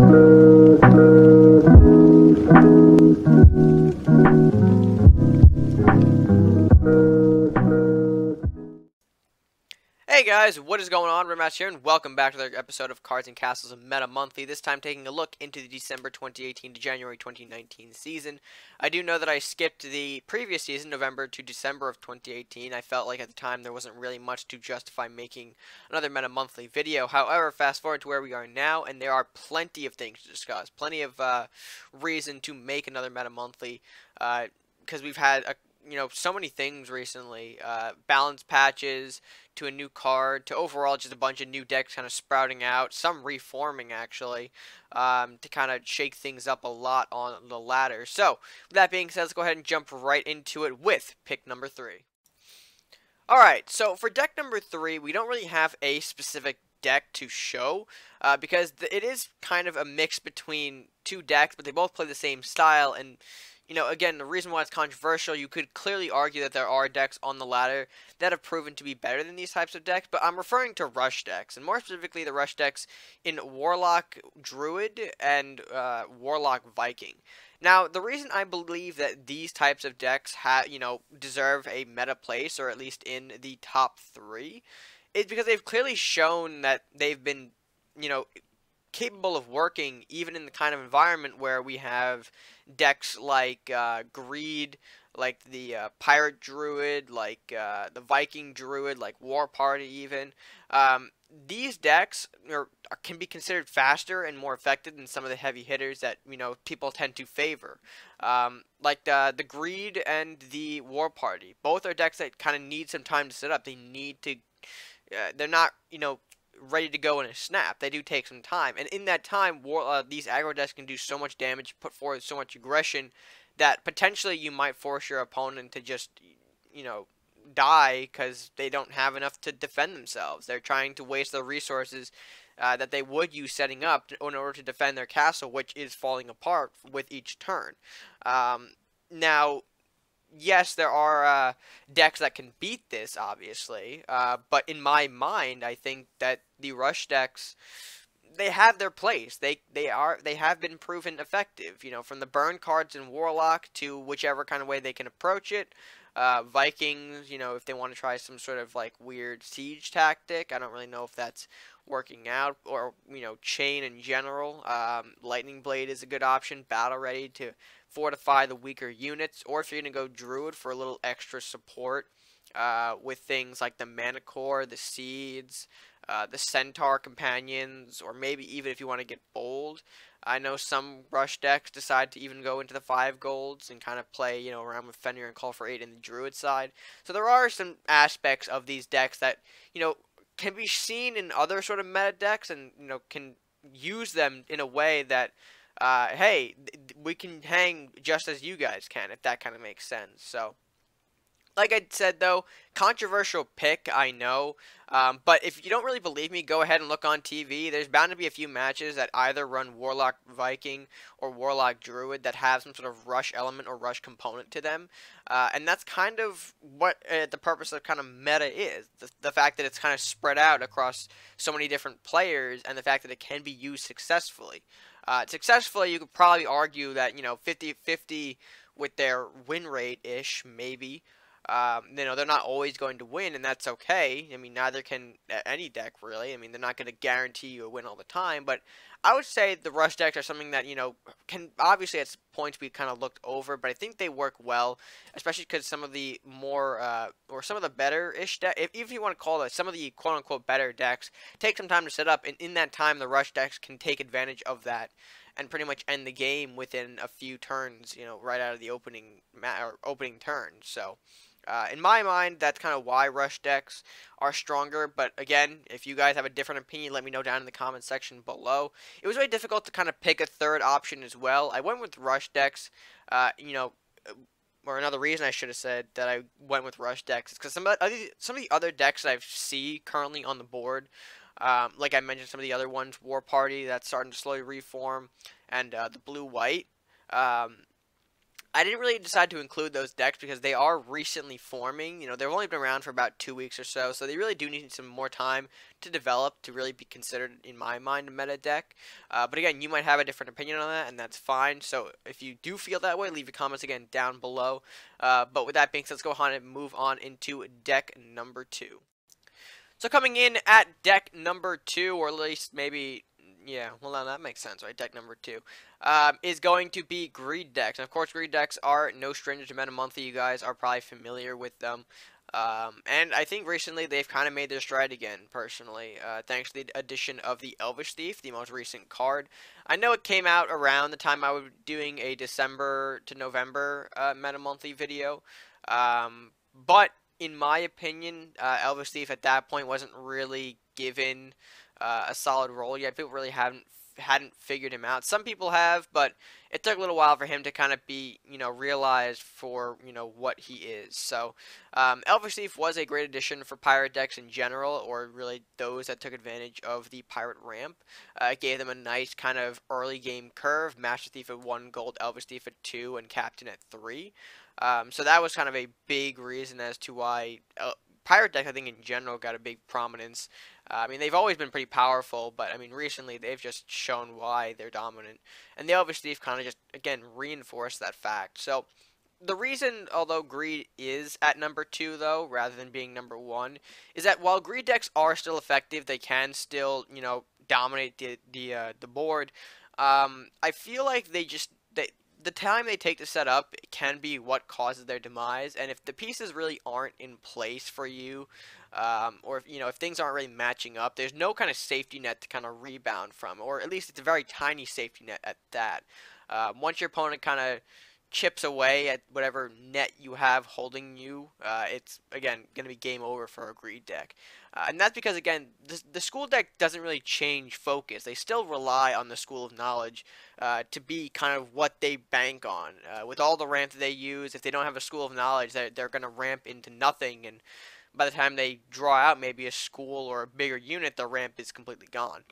Hey guys, what is going on? RedMaster here, and welcome back to another episode of Cards and Castles of Meta Monthly. This time taking a look into the December 2018 to January 2019 season. I do know that I skipped the previous season, November to December of 2018. I felt like at the time there wasn't really much to justify making another Meta Monthly video. However, fast forward to where we are now, and there are plenty of things to discuss. Plenty of reason to make another Meta Monthly, because we've had so many things recently. Balance patches, to a new card, to overall just a bunch of new decks kind of sprouting out, some reforming actually, to kind of shake things up a lot on the ladder. So, with that being said, let's go ahead and jump right into it with pick number 3. Alright, so for deck number 3, we don't really have a specific deck to show, because it is kind of a mix between two decks, but they both play the same style, and again, the reason why it's controversial, you could clearly argue that there are decks on the ladder that have proven to be better than these types of decks, but I'm referring to rush decks, and more specifically the rush decks in Warlock Druid and Warlock Viking. Now, the reason I believe that these types of decks deserve a meta place, or at least in the top 3, is because they've clearly shown that they've been, capable of working even in the kind of environment where we have decks like Greed, like the Pirate Druid, like the Viking Druid, like War Party even. These decks can be considered faster and more effective than some of the heavy hitters that people tend to favor. Like the Greed and the War Party. Both are decks that kind of need some time to set up. They need to... they're not, ready to go in a snap. They do take some time, and in that time, these aggro decks can do so much damage, put forward so much aggression, that potentially you might force your opponent to just, die because they don't have enough to defend themselves. They're trying to waste their resources that they would use setting up in order to defend their castle, which is falling apart with each turn. Now, yes, there are decks that can beat this, obviously, but in my mind, I think that the rush decks, they have their place. They have been proven effective. From the burn cards in Warlock to whichever kind of way they can approach it. Vikings, if they want to try some sort of like weird siege tactic, I don't really know if that's working out, or chain in general. Lightning Blade is a good option. Battle Ready to fortify the weaker units, or if you're gonna go Druid for a little extra support with things like the Mana Core, the Seeds, the Centaur Companions, or maybe even if you want to get bold. I know some rush decks decide to even go into the 5 golds and kind of play, around with Fenrir and Call for 8 in the Druid side. So there are some aspects of these decks that, can be seen in other sort of meta decks, and, can use them in a way that, hey, we can hang just as you guys can, if that kind of makes sense. So, like I said, though, controversial pick, I know, but if you don't really believe me, go ahead and look on TV. There's bound to be a few matches that either run Warlock Viking or Warlock Druid that have some sort of rush element or rush component to them, and that's kind of what the purpose of kind of meta is. The fact that it's kind of spread out across so many different players, and the fact that it can be used successfully. Successfully, you could probably argue that, 50-50 with their win rate-ish, maybe. They're not always going to win, and that's okay. I mean, neither can any deck, really. I mean, they're not going to guarantee you a win all the time, but I would say the rush decks are something that, can obviously at points be kind of looked over, but I think they work well, especially because some of the more, or some of the better-ish decks, even if you want to call it, some of the quote-unquote better decks take some time to set up, and in that time, the rush decks can take advantage of that and pretty much end the game within a few turns, right out of the opening turn. So, in my mind, that's kind of why rush decks are stronger, but again, if you guys have a different opinion, let me know down in the comment section below. It was very difficult to kind of pick a third option as well. I went with rush decks, or another reason I should have said that I went with rush decks is because some of the other decks that I see currently on the board, like I mentioned, some of the other ones, War Party, that's starting to slowly reform, and the blue-white, I didn't really decide to include those decks because they are recently forming. You know, they've only been around for about 2 weeks or so, so they really do need some more time to develop to really be considered, in my mind, a meta deck. But again, you might have a different opinion on that, and that's fine. So if you do feel that way, leave your comments again down below. But with that being said, let's go on and move on into deck number 2. So coming in at deck number 2, or at least maybe, yeah, well, now that makes sense, right? Deck number 2 is going to be greed decks. And of course, greed decks are no stranger to Meta Monthly. You guys are probably familiar with them. And I think recently they've kind of made their stride again, personally, thanks to the addition of the Elvish Thief, the most recent card. I know it came out around the time I was doing a December to November Meta Monthly video, but in my opinion, Elvish Thief at that point wasn't really given a solid role yet. People really hadn't figured him out. Some people have, but it took a little while for him to kind of be, realized for, what he is. So, Elvish Thief was a great addition for pirate decks in general, or really those that took advantage of the pirate ramp. It gave them a nice kind of early game curve. Master Thief at 1 gold, Elvish Thief at 2, and Captain at 3. So that was kind of a big reason as to why pirate decks, I think, in general, got a big prominence. I mean, they've always been pretty powerful, but, I mean, recently they've just shown why they're dominant. And the Elvish Thief kind of just, again, reinforced that fact. So, the reason, although Greed is at number 2, though, rather than being number 1, is that while Greed decks are still effective, they can still, dominate the board. I feel like the time they take to set up can be what causes their demise, and if the pieces really aren't in place for you, or if things aren't really matching up, there's no kind of safety net to kind of rebound from, or at least it's a very tiny safety net at that. Once your opponent kind of chips away at whatever net you have holding you, it's, again, going to be game over for a greed deck. And that's because, again, the school deck doesn't really change focus. They still rely on the School of Knowledge to be kind of what they bank on. With all the ramp that they use, if they don't have a School of Knowledge, they're going to ramp into nothing, and by the time they draw out maybe a school or a bigger unit, the ramp is completely gone.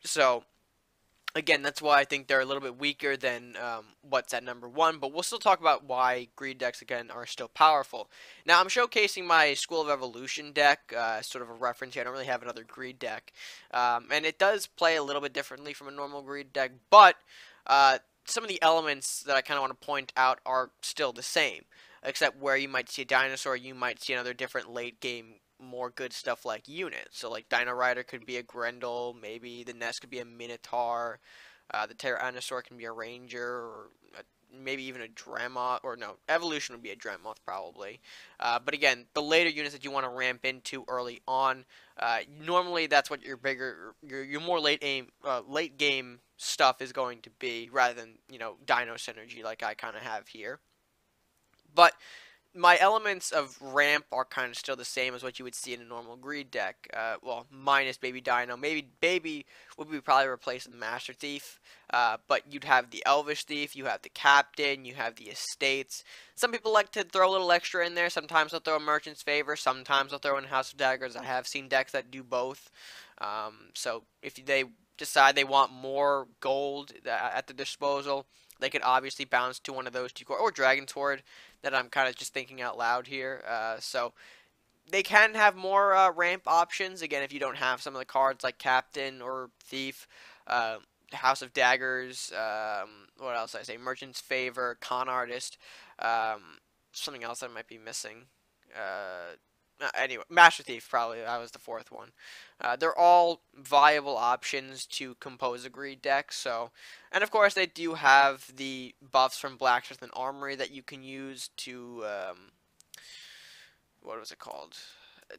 So, again, that's why I think they're a little bit weaker than what's at number 1, but we'll still talk about why greed decks, again, are still powerful. Now, I'm showcasing my School of Evolution deck, sort of a reference here. I don't really have another greed deck, and it does play a little bit differently from a normal greed deck, but some of the elements that I kind of want to point out are still the same, except where you might see a dinosaur, you might see another different late game more good stuff like units. So like Dino Rider could be a Grendel, maybe the Nest could be a Minotaur, the Tyrannosaur can be a Ranger, or maybe even a Dremoth, or no, Evolution would be a Dremoth probably. But again, the later units that you want to ramp into early on, normally that's what your more late game stuff is going to be, rather than Dino Synergy like I kind of have here. But my elements of ramp are kind of still the same as what you would see in a normal greed deck. Well, minus Baby Dino. Maybe Baby would be probably replaced with Master Thief. But you'd have the Elvish Thief, you have the Captain, you have the Estates. Some people like to throw a little extra in there. Sometimes they'll throw a Merchant's Favor. Sometimes they'll throw in House of Daggers. I have seen decks that do both. So if they decide they want more gold at the disposal, they could obviously bounce to one of those two, or Dragon Sword, that I'm kind of just thinking out loud here. So they can have more ramp options, again, if you don't have some of the cards like Captain or Thief, House of Daggers, what else did I say, Merchant's Favor, Con Artist, something else I might be missing. Anyway, Master Thief, probably, that was the 4th one. They're all viable options to compose a greed deck, so, and of course they do have the buffs from Blacksmith and Armory that you can use to, what was it called?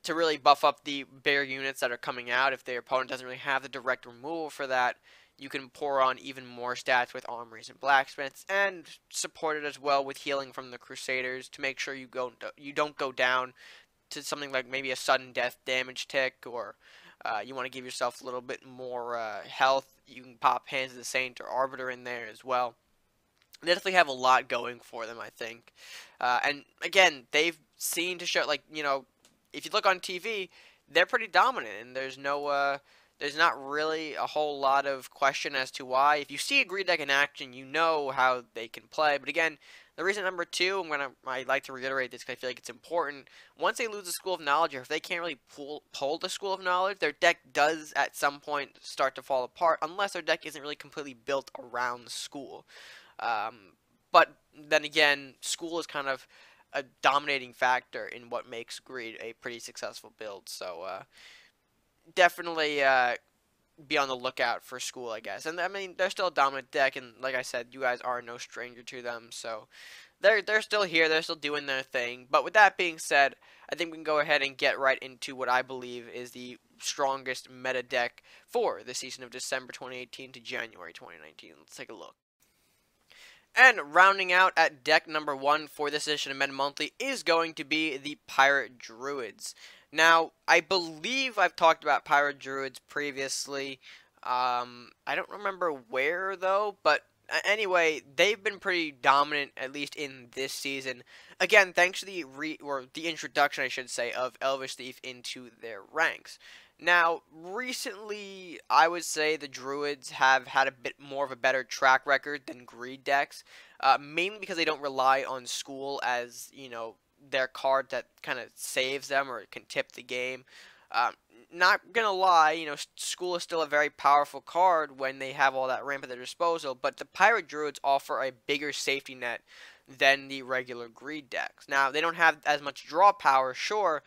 To really buff up the bigger units that are coming out. If their opponent doesn't really have the direct removal for that, you can pour on even more stats with Armories and Blacksmiths, and support it as well with healing from the Crusaders to make sure you don't go down to something like maybe a sudden death damage tick, or you want to give yourself a little bit more health. You can pop Hands of the Saint or Arbiter in there as well. They definitely have a lot going for them, I think. And again, they've seen to show, like, if you look on TV, they're pretty dominant, and there's no there's not really a whole lot of question as to why. If you see a Greed deck in action, you know how they can play. But again, the reason number two, I like to reiterate this because I feel like it's important. Once they lose the School of Knowledge, or if they can't really pull the School of Knowledge, their deck does at some point start to fall apart, unless their deck isn't really completely built around the School. But then again, School is kind of a dominating factor in what makes Greed a pretty successful build. So definitely be on the lookout for School, I guess. And I mean, they're still a dominant deck, and like I said, you guys are no stranger to them. So they're still here. They're still doing their thing. But with that being said, I think we can go ahead and get right into what I believe is the strongest meta deck for the season of December 2018 to January 2019. Let's take a look. And rounding out at deck number one for this edition of Meta Monthly is going to be the Pirate Druids. Now, I believe I've talked about Pirate Druids previously. I don't remember where, though, but anyway, they've been pretty dominant, at least in this season. Again, thanks to the introduction, I should say, of Elvish Thief into their ranks. Now, recently, I would say the Druids have had a bit more of a better track record than Greed decks, mainly because they don't rely on School as, you know, their card that kind of saves them or can tip the game. Not gonna lie, you know, School is still a very powerful card when they have all that ramp at their disposal, but the Pirate Druids offer a bigger safety net than the regular Greed decks. Now, they don't have as much draw power, sure,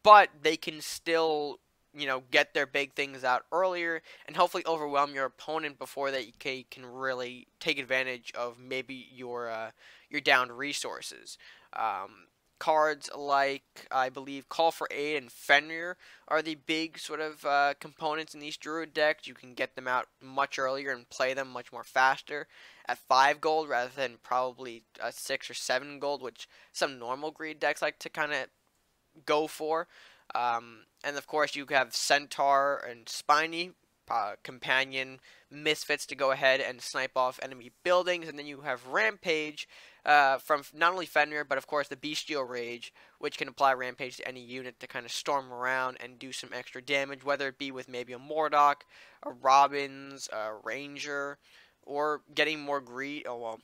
but they can still, you know, get their big things out earlier and hopefully overwhelm your opponent before they can really take advantage of maybe your downed resources. Cards like, I believe, Call for Aid and Fenrir are the big sort of components in these Druid decks. You can get them out much earlier and play them much more faster at 5 gold rather than probably 6 or 7 gold, which some normal Greed decks like to kind of go for. And of course, you have Centaur and Spiny, companion misfits to go ahead and snipe off enemy buildings, and then you have Rampage from not only Fenrir, but of course the Bestial Rage, which can apply Rampage to any unit to kind of storm around and do some extra damage, whether it be with maybe a Mordok, a Robbins, a Ranger, or getting more greed. Oh well,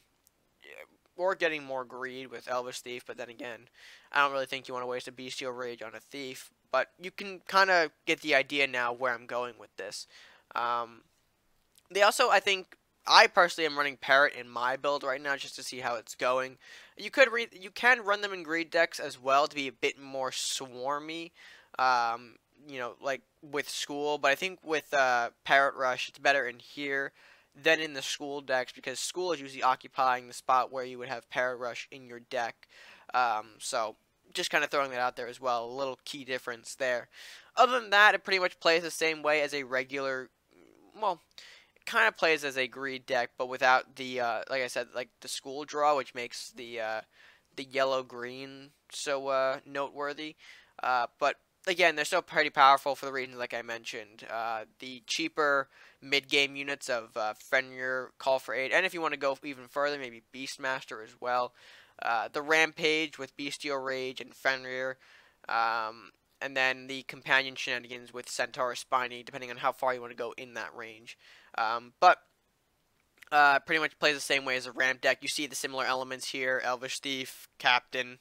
or getting more greed with Elvish Thief. But then again, I don't really think you want to waste a Bestial Rage on a Thief. But you can kind of get the idea now where I'm going with this. They also, I personally am running Parrot in my build right now just to see how it's going. You can run them in Greed decks as well to be a bit more swarmy, you know, like with School. But I think with Parrot Rush, it's better in here than in the School decks because School is usually occupying the spot where you would have Parrot Rush in your deck. So just kind of throwing that out there as well, a little key difference there. Other than that, it pretty much plays the same way as a regular, well, it kind of plays as a Greed deck, but without the, like I said, like the School draw, which makes the yellow-green so noteworthy. But again, they're still pretty powerful for the reasons like I mentioned. The cheaper mid-game units of Fenrir, Call for Aid, and if you want to go even further, maybe Beastmaster as well. The Rampage with Bestial Rage and Fenrir, and then the companion shenanigans with Centaur or Spiny, depending on how far you want to go in that range. But pretty much plays the same way as a ramp deck. You see the similar elements here: Elvish Thief, Captain.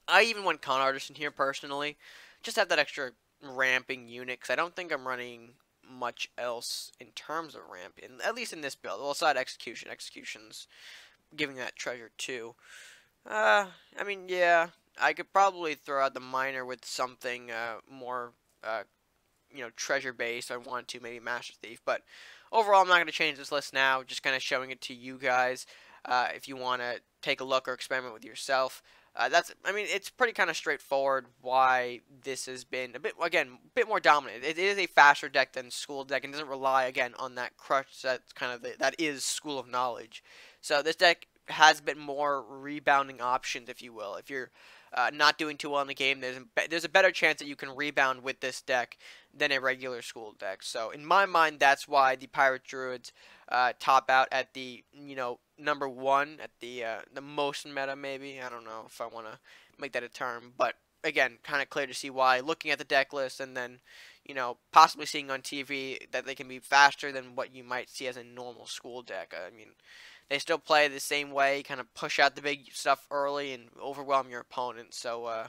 I even went Con Artist in here personally, just have that extra ramping unit, because I don't think I'm running much else in terms of ramp, at least in this build. Well, aside Execution. Execution's giving that treasure too. I mean, yeah, I could probably throw out the Miner with something more, you know, treasure-based. I want to, maybe Master Thief, but overall, I'm not going to change this list now, just kind of showing it to you guys. If you want to take a look or experiment with yourself. I mean, it's pretty kind of straightforward why this has been a bit more dominant. It is a faster deck than School deck and doesn't rely, again, on that crush that's kind of that is School of Knowledge. So this deck has a bit more rebounding options, if you will. If you're not doing too well in the game, there's a better chance that you can rebound with this deck than a regular School deck. So in my mind, that's why the Pirate Druids top out at the, you know, #1 at the most meta, maybe. I don't know if I want to make that a term, but again, kind of clear to see why, looking at the deck list and then, possibly seeing on TV that they can be faster than what you might see as a normal school deck. I mean, they still play the same way, kind of push out the big stuff early and overwhelm your opponent. So,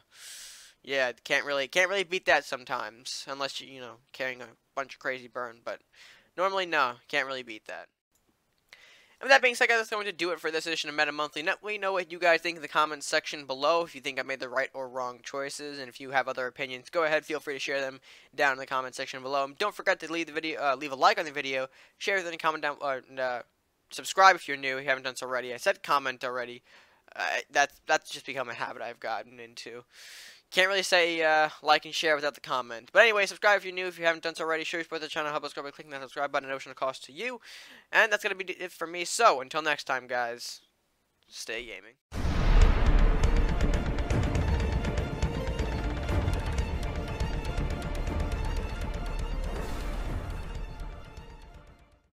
yeah, can't really beat that sometimes, unless you carrying a bunch of crazy burn. But normally, no, can't really beat that. And with that being said, guys, that's going to do it for this edition of Meta Monthly. Let me know what you guys think in the comments section below, if you think I made the right or wrong choices, and if you have other opinions, go ahead, feel free to share them down in the comment section below. And don't forget to leave a like on the video, share with any comment down, and subscribe if you're new, if you haven't done so already. I said comment already. That's just become a habit I've gotten into. Can't really say like and share without the comment. But anyway, subscribe if you're new. If you haven't done so already, show your support the channel. Help us grow by clicking that subscribe button. No additional cost to you. And that's going to be it for me. So, until next time, guys, stay gaming.